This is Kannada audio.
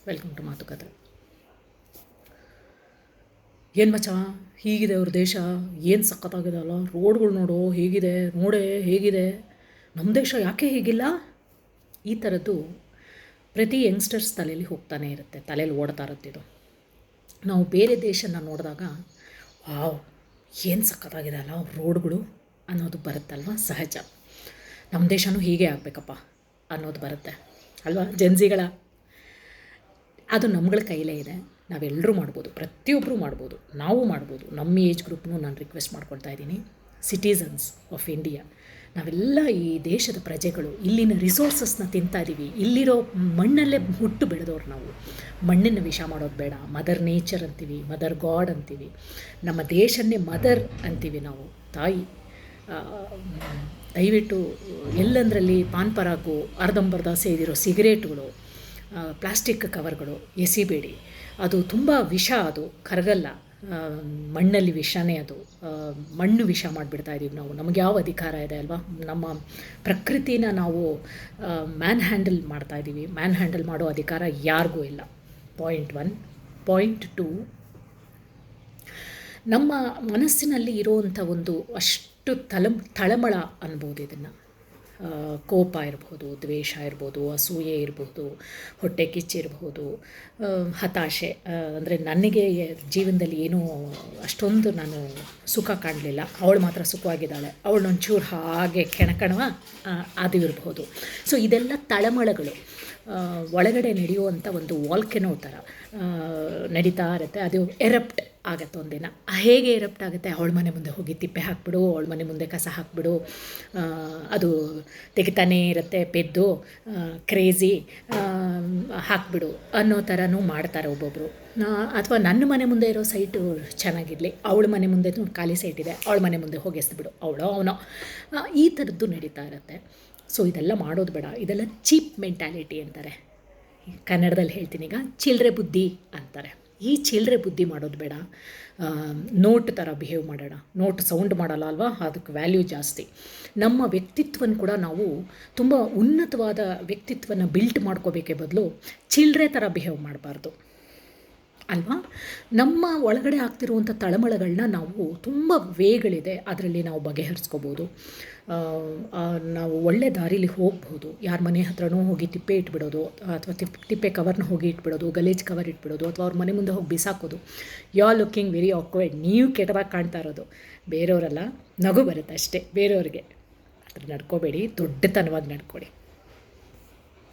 ವೆಲ್ಕಮ್ ಟು ಮಾತುಕತೆ. ಏನು ಮಚ್ಚ, ಹೀಗಿದೆ ಅವ್ರ ದೇಶ, ಏನು ಸಖತ್ತಾಗಿದೆ ಅಲ್ಲ, ರೋಡ್ಗಳು ನೋಡು ಹೇಗಿದೆ, ನೋಡೆ ಹೇಗಿದೆ, ನಮ್ಮ ದೇಶ ಯಾಕೆ ಹೀಗಿಲ್ಲ? ಈ ಥರದ್ದು ಪ್ರತಿ ಯಂಗ್ಸ್ಟರ್ಸ್ ತಲೆಯಲ್ಲಿ ಹೋಗ್ತಾನೆ ಇರುತ್ತೆ, ತಲೆಯಲ್ಲಿ ಓಡ್ತಾ ಇರುತ್ತಿದ್ದು. ನಾವು ಬೇರೆ ದೇಶನ ನೋಡಿದಾಗ ವಾವ್ ಏನು ಸಖತ್ತಾಗಿದೆ ಅಲ್ಲ ರೋಡ್ಗಳು ಅನ್ನೋದು ಬರುತ್ತಲ್ವ, ಸಹಜ. ನಮ್ಮ ದೇಶನೂ ಹೀಗೆ ಆಗಬೇಕಪ್ಪ ಅನ್ನೋದು ಬರುತ್ತೆ ಅಲ್ವಾ ಜನ್ಸಿಗಳ. ಅದು ನಮ್ಗಳ ಕೈಲೇ ಇದೆ, ನಾವೆಲ್ಲರೂ ಮಾಡ್ಬೋದು, ಪ್ರತಿಯೊಬ್ಬರೂ ಮಾಡ್ಬೋದು, ನಾವು ಮಾಡ್ಬೋದು. ನಮ್ಮ ಏಜ್ ಗ್ರೂಪ್ನೂ ನಾನು ರಿಕ್ವೆಸ್ಟ್ ಮಾಡ್ಕೊಳ್ತಾ ಇದ್ದೀನಿ. ಸಿಟಿಸನ್ಸ್ ಆಫ್ ಇಂಡಿಯಾ, ನಾವೆಲ್ಲ ಈ ದೇಶದ ಪ್ರಜೆಗಳು, ಇಲ್ಲಿನ ರಿಸೋರ್ಸಸ್ನ ತಿಂತಾ ಇದ್ದೀವಿ, ಇಲ್ಲಿರೋ ಮಣ್ಣಲ್ಲೇ ಹುಟ್ಟು ಬೆಳೆದವ್ರು ನಾವು. ಮಣ್ಣನ್ನು ವಿಷ ಮಾಡೋದು ಬೇಡ. ಮದರ್ ನೇಚರ್ ಅಂತೀವಿ, ಮದರ್ ಗಾಡ್ ಅಂತೀವಿ, ನಮ್ಮ ದೇಶನ್ನೇ ಮದರ್ ಅಂತೀವಿ ನಾವು, ತಾಯಿ. ದಯವಿಟ್ಟು ಎಲ್ಲಂದರಲ್ಲಿ ಪಾನ್ ಪರಾಗು, ಅರ್ಧಂಬರ್ಧ ಸೇದಿರೋ ಸಿಗರೇಟ್ಗಳು, ಪ್ಲಾಸ್ಟಿಕ್ ಕವರ್ಗಳು ಎಸಿಬೇಡಿ. ಅದು ತುಂಬ ವಿಷ, ಅದು ಕರಗಲ್ಲ. ಮಣ್ಣಲ್ಲಿ ವಿಷನೇ ಅದು. ಮಣ್ಣು ವಿಷ ಮಾಡಿಬಿಡ್ತಾ ಇದ್ದೀವಿ ನಾವು. ನಮಗೆ ಯಾವ ಅಧಿಕಾರ ಇದೆ ಅಲ್ವಾ? ನಮ್ಮ ಪ್ರಕೃತಿನ ನಾವು ಮ್ಯಾನ್ ಹ್ಯಾಂಡಲ್ ಮಾಡ್ತಾ ಇದ್ದೀವಿ. ಮ್ಯಾನ್ ಹ್ಯಾಂಡಲ್ ಮಾಡೋ ಅಧಿಕಾರ ಯಾರಿಗೂ ಇಲ್ಲ. ಪಾಯಿಂಟ್ 1. ಪಾಯಿಂಟ್ 2, ನಮ್ಮ ಮನಸ್ಸಿನಲ್ಲಿ ಇರೋವಂಥ ಒಂದು ಅಷ್ಟು ತಳಮಳ ಅನ್ಬೋದು ಇದನ್ನು. ಕೋಪ ಇರ್ಬೋದು, ದ್ವೇಷ ಇರ್ಬೋದು, ಅಸೂಯೆ ಇರ್ಬೋದು, ಹೊಟ್ಟೆ ಕಿಚ್ಚಿರ್ಬೋದು, ಹತಾಶೆ. ಅಂದರೆ ನನಗೆ ಜೀವನದಲ್ಲಿ ಏನೂ ಅಷ್ಟೊಂದು ನಾನು ಸುಖ ಕಾಣಲಿಲ್ಲ, ಅವಳು ಮಾತ್ರ ಸುಖವಾಗಿದ್ದಾಳೆ, ಅವಳನ್ನೊಂಚೂರು ಹಾಗೆ ಕೆಣಕಣವ ಅದು ಇರ್ಬೋದು. ಸೊ ಇದೆಲ್ಲ ತಳಮಳಗಳು ಒಳಗಡೆ ನಡೆಯುವಂಥ ಒಂದು ವಾಲ್ಕೆನೋ ಥರ ನಡೀತಾ ಇರುತ್ತೆ. ಅದು ಎರಪ್ಟ್ ಆಗುತ್ತೆ ಒಂದಿನ. ಹೇಗೆ ಎರಪ್ಟ್ ಆಗುತ್ತೆ? ಅವಳ ಮನೆ ಮುಂದೆ ಹೋಗಿ ತಿಪ್ಪೆ ಹಾಕ್ಬಿಡು, ಅವಳ ಮನೆ ಮುಂದೆ ಕಸ ಹಾಕ್ಬಿಡು, ಅದು ತೆಗಿತಾನೇ ಇರುತ್ತೆ, ಪೆದ್ದು ಕ್ರೇಜಿ ಹಾಕ್ಬಿಡು ಅನ್ನೋ ಥರನೂ ಮಾಡ್ತಾರೆ ಒಬ್ಬೊಬ್ಬರು. ಅಥವಾ ನನ್ನ ಮನೆ ಮುಂದೆ ಇರೋ ಸೈಟು ಚೆನ್ನಾಗಿರಲಿ, ಅವಳ ಮನೆ ಮುಂದೆ ಖಾಲಿ ಸೈಟ್ ಇದೆ, ಅವಳ ಮನೆ ಮುಂದೆ ಹೋಗಿ ಎಸ್ಬಿಡು, ಅವಳೋ ಅವನೋ, ಈ ಥರದ್ದು ನಡೀತಾ ಇರುತ್ತೆ. ಸೊ ಇದೆಲ್ಲ ಮಾಡೋದು ಬೇಡ. ಇದೆಲ್ಲ ಚೀಪ್ ಮೆಂಟ್ಯಾಲಿಟಿ ಅಂತಾರೆ, ಕನ್ನಡದಲ್ಲಿ ಹೇಳ್ತೀನಿ ಈಗ, ಚಿಲ್ಲರೆ ಬುದ್ಧಿ ಅಂತಾರೆ. ಈ ಚಿಲ್ಲರೆ ಬುದ್ಧಿ ಮಾಡೋದು ಬೇಡ. ನೋಟ್ ಥರ ಬಿಹೇವ್ ಮಾಡೋಣ. ನೋಟ್ ಸೌಂಡ್ ಮಾಡಲ್ಲ ಅಲ್ವಾ, ಅದಕ್ಕೆ ವ್ಯಾಲ್ಯೂ ಜಾಸ್ತಿ. ನಮ್ಮ ವ್ಯಕ್ತಿತ್ವನ ಕೂಡ ನಾವು ತುಂಬ ಉನ್ನತವಾದ ವ್ಯಕ್ತಿತ್ವನ ಬಿಲ್ಟ್ ಮಾಡ್ಕೋಬೇಕೇ ಬದಲು ಚಿಲ್ಲರೆ ಥರ ಬಿಹೇವ್ ಮಾಡಬಾರ್ದು ಅಲ್ವಾ? ನಮ್ಮ ಒಳಗಡೆ ಆಗ್ತಿರುವಂಥ ತಳಮಳಗಳನ್ನ ನಾವು ತುಂಬ ವೇಗಳಿದೆ, ಅದರಲ್ಲಿ ನಾವು ಬಗೆಹರಿಸ್ಕೋಬೋದು. ನಾವು ಒಳ್ಳೆ ದಾರಿಲಿ ಹೋಗ್ಬೋದು. ಯಾರ ಮನೆ ಹತ್ರನೂ ಹೋಗಿ ತಿಪ್ಪೆ ಇಟ್ಬಿಡೋದು, ಅಥವಾ ತಿಪ್ಪೆ ಕವರ್ನ ಹೋಗಿ ಇಟ್ಬಿಡೋದು, ಗಲೀಜ್ ಕವರ್ ಇಟ್ಬಿಡೋದು, ಅಥವಾ ಅವ್ರ ಮನೆ ಮುಂದೆ ಹೋಗಿ ಬಿಸಾಕೋದು. You are looking very awkward, ನೀವು ಕೆಟ್ಟದಾಗಿ ಕಾಣ್ತಾ ಇರೋದು. ಬೇರೆಯವರೆಲ್ಲ ನಗು ಬರುತ್ತೆ ಅಷ್ಟೇ ಬೇರೆಯವ್ರಿಗೆ. ಅದ್ರ ನಡ್ಕೋಬೇಡಿ, ದೊಡ್ಡತನವಾಗಿ ನಡ್ಕೊಳ್ಳಿ.